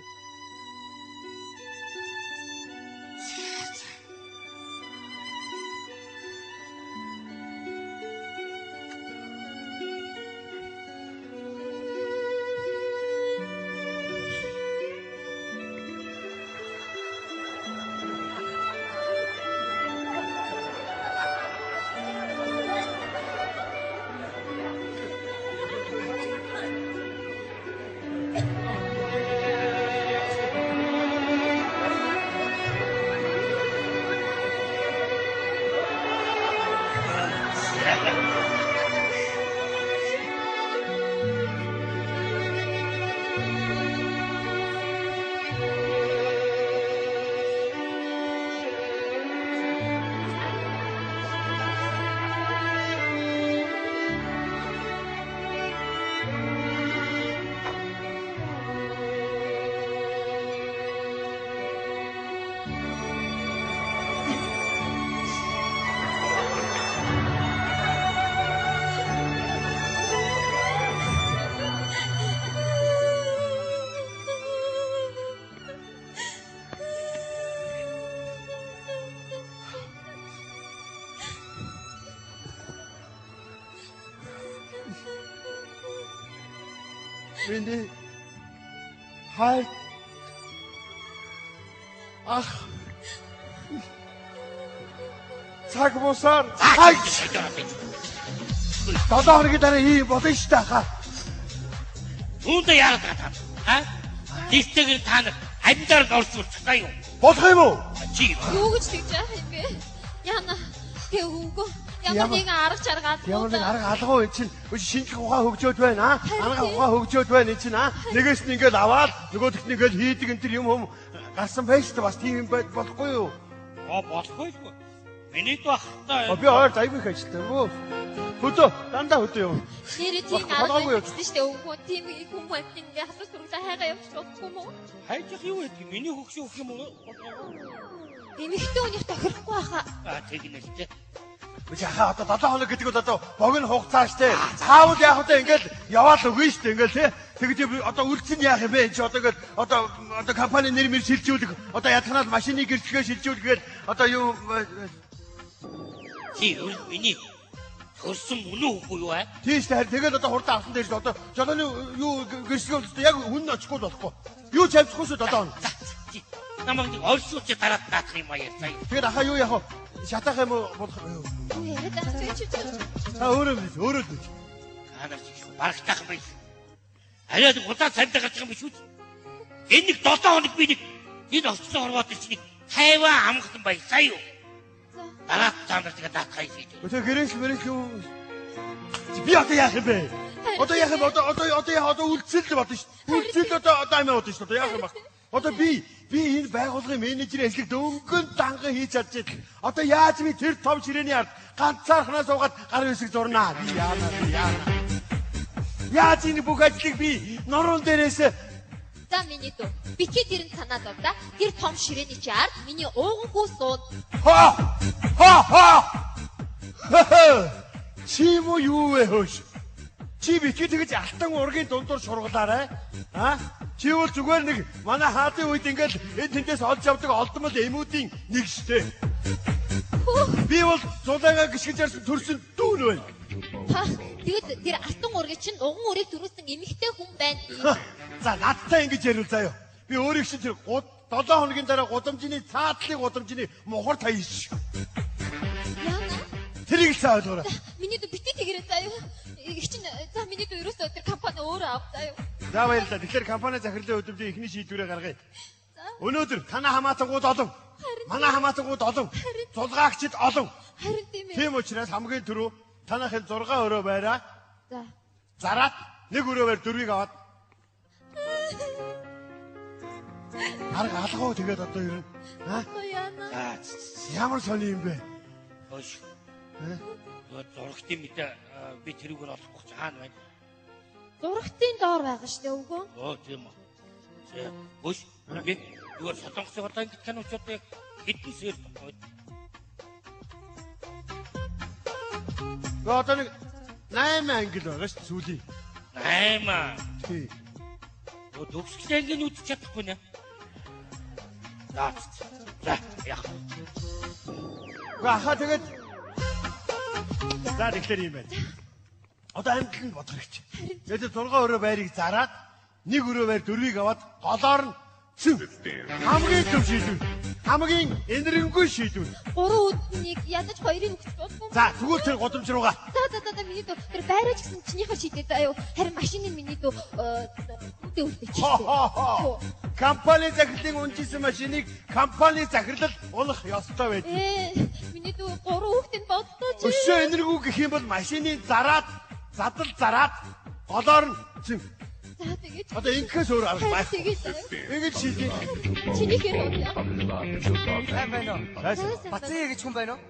Миний хайр ах цаг бусаар хай 7 хоногийн дараа ийм болно шүү дээ хаа. Үүндээ яагаад байгаа та? Дистэгэр та нар амьдаар орсуулж байгаа юу? Болох юм уу? Чи Юу гэж тэгж яах юм бэ? Яна тэг үгүй. Ямар нэгэн арга чаргаа. Ямар нэг арга алгуу энэ чинь шинжлэх ухаан хөгжөөд байна арга ухаан хөгжөөд байна энэ чинь нэгээс нь ингээд аваад нөгөөдөгт нь ингээд хийдэг энэ төр юм гарсан байж та бас тийм юм байж болохгүй юу? болохгүй л. Миний бахтай. Би хоёр зайгүй ажилладаг юм уу? Хөдөө дандаа хөдөө юм. Нэр тийм арга гэсэн штэ үгүй. Тийм хүн амт ингээ хасаж сүрүүлээ хайгаа явчих болохгүй юм уу? Хайчих юу гэдэг миний хөгшөө өгөх юм уу? Эмэгтэй хүнийх тохирохгүй хаа. Тэгнэ л дээ. Үгүй хаа одоо 7 хоног гэдэг бол одоо богино хугацаа штэ. Цаавал яг одоо ингээд яваал өгнө штэ ингээд тий. Тэгэж одоо үлдсэн яах юм бэ? Энд чи одоо ингээд одоо компани нэр мэр шилжүүлэх одоо ядханаад машины гэрчлэгээ шилжүүлгээд одоо юу Чи миний төрсөн үнэн үгүй юу аа? тийш тэр тэгээд одоо хурдан авсан дээр одоо жолооны юу гэрчлэгээ одоо яг хүн очихгүй болохгүй. Юу ч амжихгүй шүү 7 хоног. Намайг нэг оршуулж дараад таах юм аа яа. Тэгээд ахаа юу яах вэ? Шатаах юм уу болох юу? Яриад байгаа чи. Та өөрөө л. Анаа чи барагтаах юм байл. Арайд удаа цамд гарч байгаа юм биш үү? Энэ нэг 7 хоног би нэг энэ оцсон орвоод чи нэг 50 амгалан баясаа юу? Дараа цаанаар тэгээ даатгая хийж. Өтө гэрээс юу? Би одоо яах юм бэ? Одоо яах юм? Одоо үлдсэл л бодно шүү. Үлдсэл одоо амиа бодно шүү. Одоо яах юм бэ? Одоо би энэ байгууллагын менежер ажлыг дөнгөн данган хийж чадж байна. Одоо яаж би тэр том ширээний ард ганцаархнаа суугаад гар үсэг зурнаа. Би яана. Яаж энэ бүх ажлыг би нуруунд дээрээс За миний дүү. Битгий дэрэн санаад бол да. Тэр том ширээний чи ард миний уугангүй сууд. Чи юу вэ хөөш? Чи битгий тэгж алтан ургийн дундуур шургалаарай. Чи бол зүгээр нэг манай хаадын үед ингээд энэ тэндээс олж авдаг олдмол эмүүдийн нэг штэ. Би бол зулайгаа гიშгэж ярьсан төрсөн дүүн байна. Тэгээд тэр алтан ургийн чинь уган үрийг төрүүлсэн эмэгтэй хүн байна. За надтай ингэж ярил заяа. Би өөрийг чинь тэр 7 хоногийн дараа гудамжны цаадлын гудамжны мухар таяш. Яна. Тэрийг л цаа ойлгоорой. Миний дүү битгий тэгэрэй заяа. Их чинь за миний дүү ерөөсөө тэр компани өөрөө авах заяа. За баярлалаа. Тэгэхээр компани захирлын өдөртөө ихний шийдвэрээ гаргая. Өнөөдөр танай хамаатангууд олон. Манай хамаатангууд олон. Зулгаагчид олон. Харин тийм ээ. Тийм учраас хамгийн түрүү танайхын 6 өрөө байраа. За. Зараад нэг өрөө байр 4-ийг аваад. Арга алгуу тэгээд одоо юу? Яна. Ямар сони юм бэ? Хөөш. Зургтын мэдээ би тэрүүгээр олохгүй ч хаана байна? Зургтын доор байгаа шүү дээ үгүй. Тийм үү. Хөөш. Би юу солонгосын одоо ингэ киночод хэдэн сэр тохиод. Одоо нэг 8 англи байгаа шүү сүүлийн. 8. Тий. Төгсгөл ангийн үдчих чадахгүй нэ. За яах. Хаа тэгээд за тэгэхээр юм байна. Одоо амьдлан бодох хэрэгч. Тэгээд 6 өрөө байрыг зараад нэг өрөө байр 4-ийг аваад голоор нь хамгийн төв шийдвэр. Хамгийн энэрэнгүй шийдвэр. 3 өднийг ядаж 2-ыг өгч болохгүй. За тэгвэл тэр гудамж руугаа. За миний дүү тэр байраач гэсэн чинийхээ шийдээ заяа. Харин машины миний дүү үдээ үлдээч. Компани захирлын унжсэн машиныг компани захирлал унах ёстой байж. Миний дүү 3 хүүхдийн боддоо чи. Өшөө энэргүй гэх юм бол машины зараад голоор нь За тэгээд одоо ингэхээс өөр арга байхгүй. Ингэж шийдээ. Чинийхээ удаа. байна уу? Бацаа гэж хүн байна уу?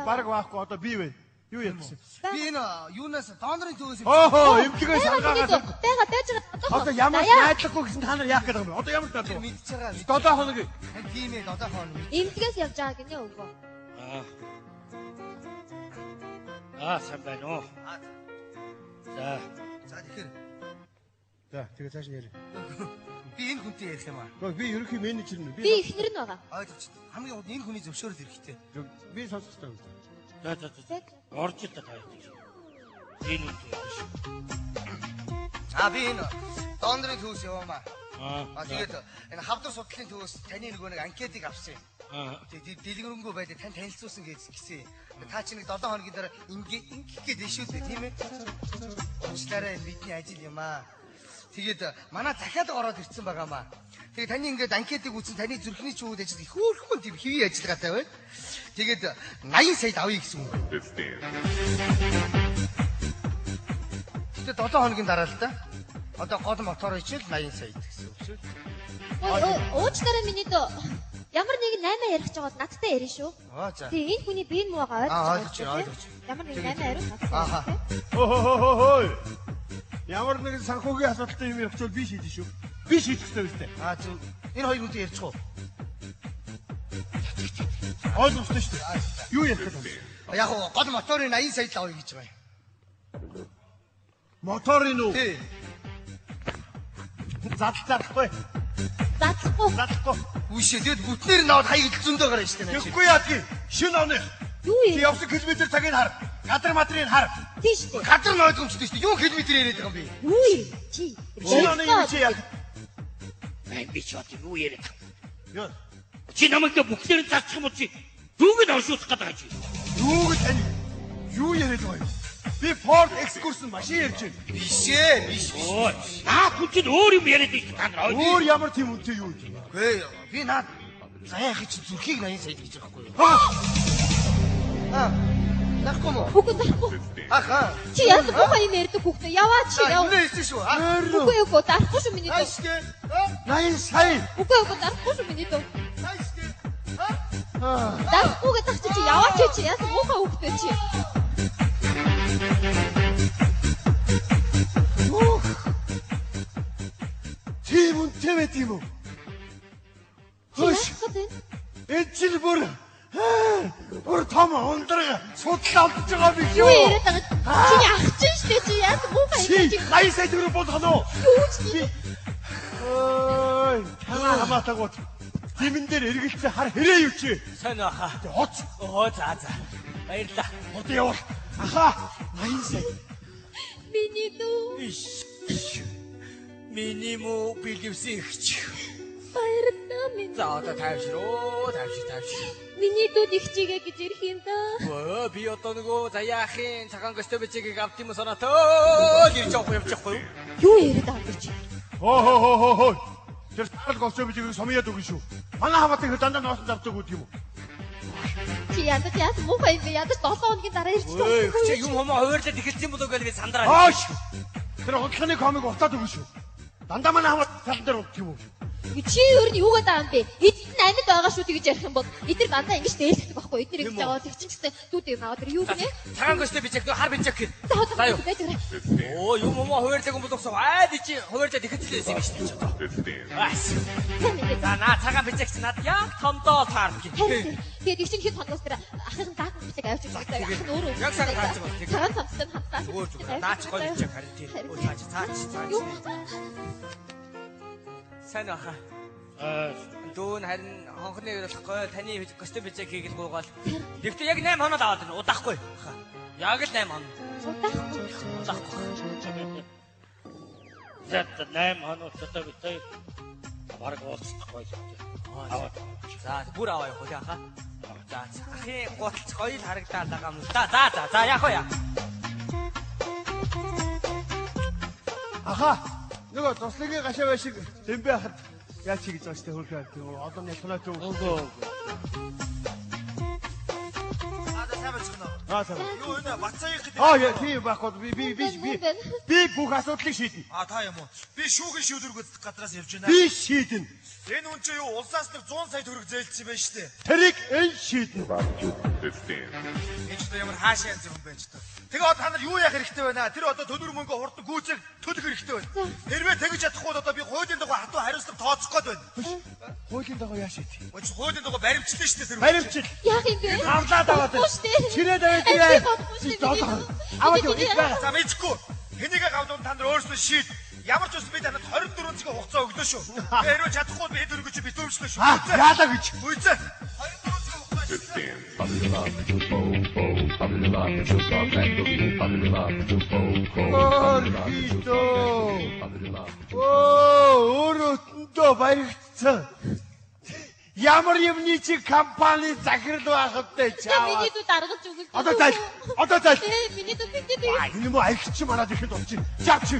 Бараг байхгүй одоо би вэ. Юу ярьсан? Би энэ юунаас донорын төвөөс эмнэлгээс хангаагаас Бага байж байгаа. одоо ямар найдлахгүй гэсэн та нар яах гэдэг юм бэ? Одоо ямар таа? мэдчихэж байгаа. 7 хоног. Тийм ээ 7 хоног. Эмнэлгээс явж байгаа гинэ өвгөө. Сайн байна уу? За Тэгэхээр За тэгээ цааш нь ярь. би энэ хүнтэй ярих юм аа. Гэхдээ би ерөнхий менежер нь. Би ихнэр нь байгаа. Ойлгож хамгийн гол энэ хүний зөвшөөрөл хэрэгтэй. Би сонсох хэрэгтэй юм. За. Орж ил та таа. Энэ үү. Би энэ дондрын төвс яваамаа. Тэгээд энэ хавдар судлалын төвөөс таны нөгөө нэг анкетыг авсан юм. Тэгээд дэлгэрэнгүй байдаг тань танилцуулсан гэсэн. Та чи нэг 7 хоногийн дараа ингээд дэшүүлдэг тийм ээ. Уучлаарай бидний ажил юм аа. Тэгээд манай захиалга ороод ирсэн байгаамаа. Тэгээд таны ингээд анкетыг үзсэн таны зүрхний чүүд ажил их хөөрхөн тийм хэвийн ажиллагаатай байна. Тэгээд 80 сая авъя гэсэн үг. Тэгээд 7 хоногийн дараа л да. Одоо гол мотор ичээл 80 сая гэсэн үг шүү. Уучлаарай миний дөө. Ямар нэг 8 ярих гэж байгаад надтай ярина шүү. За. Тэгээ энэ хүний бие муугаа ойлгож байна. ойлгож. Ямар нэг 8 ярих надтай. Хөөе. Ямар нэгэн санхүүгийн асуудалтай юм явуул би шийдэн шүү. Би шийдэх ёстой үстэй. Зөв. Энэ хоёр үнтэй ярьчих уу? Ойлгомжтой шүү дээ. Юу ярих вэ? Яг гол моторын 80 сая л авъя гэж байгаа юм. Моторын уу? Тий. Задлахгүй. Задлахгүй. Үшээ тэгэд бүтнээр нь аваад хаяг зөндөө гарна шүү дээ. Тэгэхгүй яадгийг шин оны. Юу Ти юм? явсан километр цагийг хар. Кадр матрийг хар. Тийш дээ. Кадр нь ойлгомжтой шүү дээ. Юу километр яриад байгаа юм бэ? Юу юм? Чи. Шин оны юу чи яа? Би ч бат юу яриад. Юу? Чи намайг бүгдээр зарчих юм уу чи? Дүүг нь оршуулах гэдэг байгаа чи. Юу гэж тань? Юу яриад байгаа юм? Би Ford Excursion машин ярьж байна. Биш. Ой, наа хүн чинь өөр юм яриад их та нар. Өөр ямар тийм үнэтэй юу юм? Гүй би наад заяахыг чи зүрхийг 80 сая гэж байгаа байхгүй юу? Нахгүй мó. Үгүй дарахгүй. Чи яасан муухай юм ярьдаг хүүхдээ яваа чи яв. Юу хэлсэн шүү? Үгүй дарахгүй шүү миний дөө. Ашгэ. 80 сая. Үгүй дарахгүй шүү миний дөө. Ашгэ. Дарахгүй гэдэг чи яваа чи яасан муухай хүүхдээ чи. Тийм үнэтэй байт юм уу? Хөш. Энэ чинь бүр том ундраг судлаа олдож байгаа биш Юу үү? яриад байгаа? Чиний ах чинь штэ чи яасан муухай юм Чи 80 сая төгрөг болгоно уу? Юу ч тийм. Ой, танаа хамаатаагүй. Димэн дээр эргэлцээ хар хэрэг юу чи? Сайн баха. Хоц. За. Баярлаа. Одоо явах. Аха. 80 сая. Миний дүү. Миний муу билевсэн ихч. Баярлалаа минь. За одоо тайвшроо. Миний дүүд их чигээ гэж ирэх юм да. Өө би одоо нөгөө заяахын цагаан гостё бичгийг авт юм санаатай ирж явахгүй юу? Юу яриад байгаа чи? Хоо. Тэр тал голцоо бижиг сумьяд өгнө шүү. Манай хамаатай хэр дандаа ноос завдаг үү юм уу? Чи ядаж яасан муухай юм бэ? Ядаж 7 хоногийн дараа ирчих. Өө чи юм хомоо хуваарлаад ихэлсэн болов гэж би сандраа. Хоош. Тэр хотлохны комыг утаад өгнө шүү. Дандаа манай хамаатай тал дээр өгч юм уу? Чи өөр нь юугаад байгаа юм бэ? Эдгээр нь амьд байгаа шүү гэж ярих юм бол эдгээр дандаа ингэж дээлдэг байхгүй. Эдгээр ингэж байгаа тэгчин гэсэн дүүд юм аа. Тэр юу гэнэ? Цагаан гостё бичиг нөө хар бичиг гэх. За юу? Оо юм хомоо хуваарлаг юм боловсон айд чи хуваарлаад ихэлсэн юм шүү дээ. За наа цагаан бичиг чи над яг томдоо таард гэх. Тэгээд их чинь хэд хоногоос тэр ахын даах бичиг авч ирж байгаа. Ах нь өөрөө. Яг цагаан таарч байна. Цагаан цамцтай хамтаа. Өөр зүгээр. Наач гол бичиг харин тийм. Оо цаач. Сайн баха. Дүүн харин хонхны болохгүй таны гостё бичиг хийгээл гуугаал. Гэхдээ яг 8 хоноод аваад байна. Удаахгүй. Яг л 8 хоног. Удаахгүй. За 8 хоног цотог битээ. Бараг уулзахгүй. Аваад. За бүр аваа явах уу яха. За ахын гуталц гоё л харагдаад байгаа юм л да. За яах вэ? Аха. Нөгөө туслагийн гашаа байшиг дэмбэ хахад яаж хийж байгаа штэ хөрхөө авт. Одоо нэлтнаа зүг. Үгүй. Аа. Юу энэ бацаах Яа, тийм байхгүй. Би бүх асуудлыг шийднэ. та юм уу? Би шүүгэн шүүлрэг үзэх гадраас явж байна. Би шийднэ. Энэ хүн чи юу улсаас нэг 100 сая төгрөг зээлдсэн байж штэ. Тэрийг энэ шийднэ. Энэ ч ямар хаашаа янз юм байж та. Тэгээ одоо та нар юу яах хэрэгтэй байна? Тэр одоо төлбөр мөнгө хурдан гүйцэг төлөх хэрэгтэй байна. Хэрвээ тэгж чадахгүй одоо би хуулийн дагуу хатуу хариуцлага тооцох гээд байна. Хуулийн дагуу яа шийд. Өө чи хуулийн дагуу баримтлаа штэ тэр. Баримчил. Яах юм бэ? Авлаад аваад. Чирээд аваад яа. Аваад юу гэж. За мэдхгүй. Хэнийг гавлуун та нар өөрсдөө шийд. Ямар ч ус би танад 24 цагийн хугацаа өглөө шүү. Хэрвээ чадахгүй би хэд өргөж би дөрвчлөө шүү. Яалаа гэж. Үйзээ. 24 цагийн хугацаа. Өөрөөдөө баярцсан. Ямар юмны чи компани захирал байхадтай чаа. Миний дүү даргаж өгөл. Одоо зайл. Миний дүү бид. Энэ мө аягч манад ихэд болж чинь. Чавч.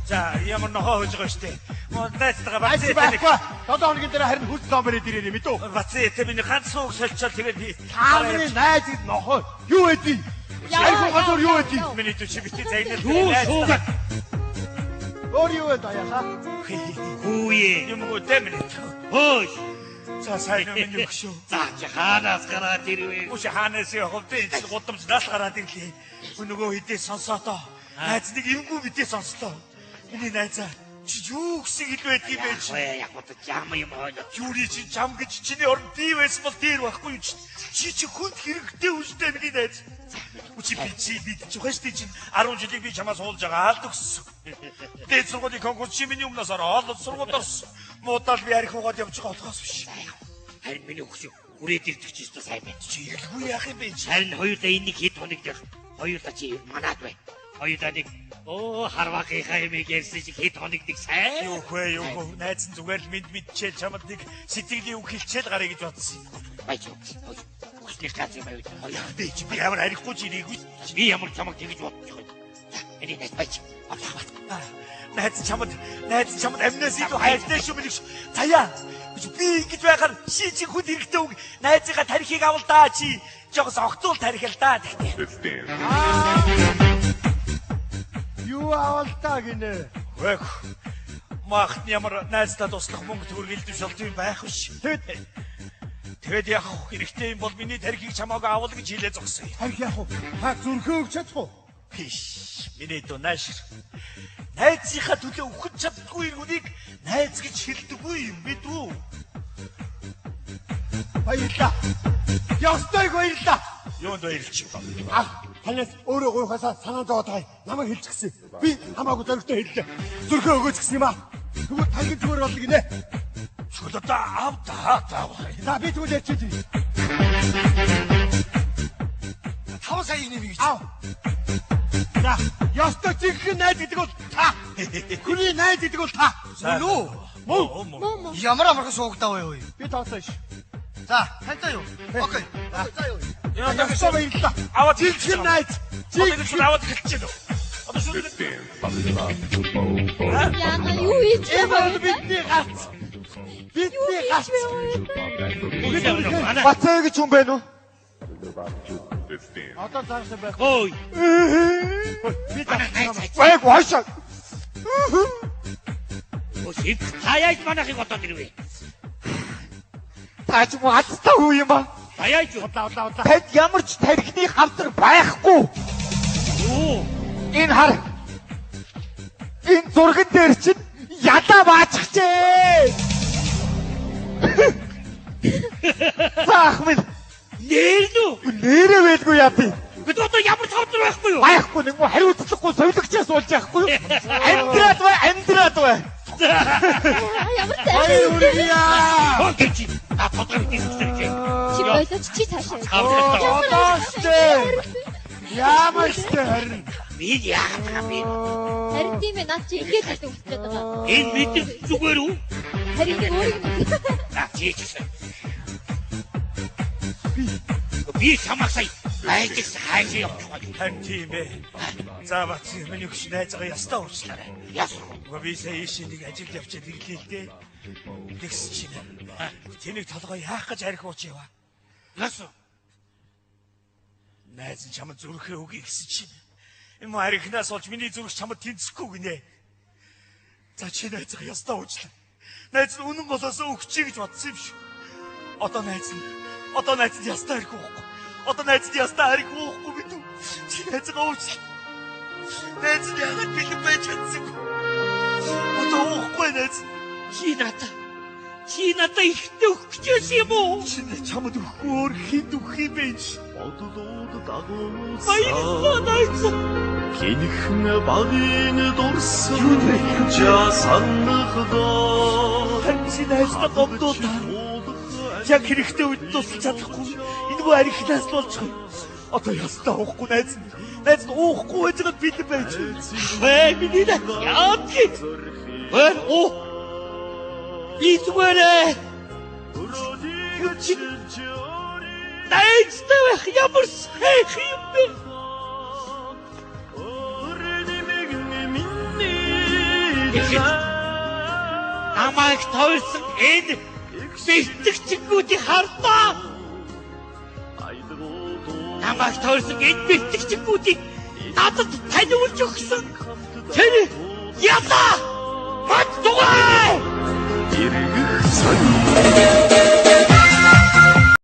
За ямар нохоо хож байгаа штэ. Мөн найзтайгаа бац. Байхгүй. 7 хоногийн дараа харин хүч номерыг дээрээ мэдүү. Бац тэ миний ганц сууг соличоод тэгээд Тааны найзд нохоо юу эдий? Айгуу газар юу эдий? миний төч битээ зайнал. Өөр юу эдээ яха? Хүүе. Юм уу тэмнэ. Хөөш. За сайн юм юу шүү. За чи хаанаас гараад ирвэ? Үгүй хаанаас явах вэ? Гудамжнаас гараад ирлээ. Нөгөө хідээ сонсоодоо. Найз нэг юмгүй битээ сонслоо. Миний найзаа чи юу гэсэн хэл байд юм бэ чи? Яг бодож яам юм хойно. Юури чи жам гэж чиний орон дивэс бол дээр байхгүй юу чи? Чи хүнд хэрэгтэй үстэй миний найз. Үчи би чи чухаш ти чи 10 жилиг би чамаас уулж байгаа алд өгсөн. Дээд сургуулийн конкурс чи миний өмнөөс ороод сургууль орсон. Муудал би арих угаад явж байгаа болохоос биш. Харин миний өгсөн хүрээд ирдэг чи өстө сайн байд. Чи ирэлгүй яах юм бэ чи? Харин хоёулаа энийг хэд хоног дээр хоёулаа чи манаад бай. Хоёулаа нэг харвахынхаа юм ярьсан чи хэд хоног нэг сайн. Юу хөө найз нь зүгээр л мэдчээл чамд нэг сэтгэлийн үг хэлчихэл гарыг гэж бодсон. Баяж. Үхлэх гэж юм байна. Би ямар арихгүй чи ирээгүй. Би ямар чамаг тэгж бодож байгаа. Эний найз баяж. Найз чамд амнаас илүү хайртай шүү мэлэг шүү. Заяа. Би ингэж байхаар чи хүнд хэрэгтэй үг найзынхаа тарихыг авал даа чи. Жогс огтуул тарих л даа гэхдээ. Юу авал та гинэ? Вэх. Махт ямар найзтай туслах мөнгө төгрөглөж болд юм байх биш. Тэгэд яг хэрэгтэй юм бол миний тарихыг чамаагүй авал гэж хэлээ зогсоё. Харин яах вэ? Та зүрхээ өгч чадах уу? Биш. Миний дөө наашир. Найзынхаа төлөө өгч чаддаггүй хүнийг найз гэж хэлдэггүй юм бид үү? Баярлаа. Ёстой баярлаа. Юунд баярлж байна? Танаас өөрөө гуйхасаа санаа зовоод байгаа. Намайг хэлчихсэн. Би хамаагүй зоригтой хэллээ. Зүрхээ өгөөч гэсэн юм аа. Тэгвэл тангийн зүгээр бол гинэ. Чөлөө та ав та. За би тэгвэл ярьчих чинь. 5 сая нэмийг. За, ёстой чихэн найз гэдэг бол та. Хүний найз гэдэг бол та. Мөн үү? Ямар амархан суугдаа вэ? Би тооцоо ш. За, тантай юу? Окей. За юу. Яа, баярлалаа. Аваад чихэн найз. Чихэн аваад хэлчихэ. Одоо шууд Яна юу хийж байгаа вэ? бидний гац. Бидний гац. Манай Бацаа гэж хүн байна уу? Одоо цаашаа байх. ой. Би тааснаа. Байг waashаа. Өсөв хаяад манайхыг бодоод ирвэ. Таач муу хаттай юу юм ба? Хаяад юу? Удаа. Тад ямар ч тарихны хамтраг байхгүй. Энэ хар. Энэ зурган дээр чинь ядаа баачихжээ. Заахмын Нэр нүү? нэрээ байлгүй яа би. Бид одоо ямар тавдар байхгүй юу? Байхгүй нэг муу хариуцлагагүй совилогчаас болж яахгүй юу? Амьдраад бай. Ямар сайн. Окей чи. Тавдар хийх Чи болооч чи цаашаа. Ямар ч харин. Би яах вэ? Харин тийм ээ наад чи ингэж хэлдэг үсчээд байгаа. Энэ мэдэр зүгээр үү? Харин өөрийг Чичсэн. Би чамайг сая хайж хайж явуулах. харин тийм ээ. За бац миний хөш найзгаа ястаа уучлаарай. Яс. Би сая ийшээ нэг ажил явчихад ирлээ л дээ. Тэгс чинь. Тэнийг толгой яах гэж арих ууч яваа. Яс. Найз нь чамд зүрхээ өгье гэсэн чинь. Энэ арихнаас болж миний зүрх чамд тэнцэхгүй гинэ. За чи найзгаа ястаа уучлаа. Найз нь үнэн болоос өгчий гэж бодсон юм шүү. Одоо найз нь ястаа арих уухгүй. Одоо найз нь ястаа арих уухгүй бид. Чи найзгаа уучлаа. Найз нь яагаад бэлэн байж чадсангүй. Одоо уухгүй найз. Чи надад ихтэй өгөх гэж юм уу? Чи чамд өгөхгүй өөр хэд өгөх юм бэ? Баярлалаа найз. Хинхэн багын дурсан санахдаа Харин чи найзтай гомдоо. Яг хэрэгтэй үед тусалж чадахгүй. Энэгүй арихнаас болж. Одоо ястаа уухгүй найз нь. Найз нь уухгүй байж байгаад бид байж. Вэ миний да яа чи. Вэ оо. Исвэрэ. Найзтай ямар сайх юм бэ? Намайг тойрсон энэ бэлтгэгчгүүдийг харлаа. Намайг тойрсон энэ бэлтгэгчгүүдийг надад таниулж өгсөн. Тэр яла! Мат дугай! ирэх цаг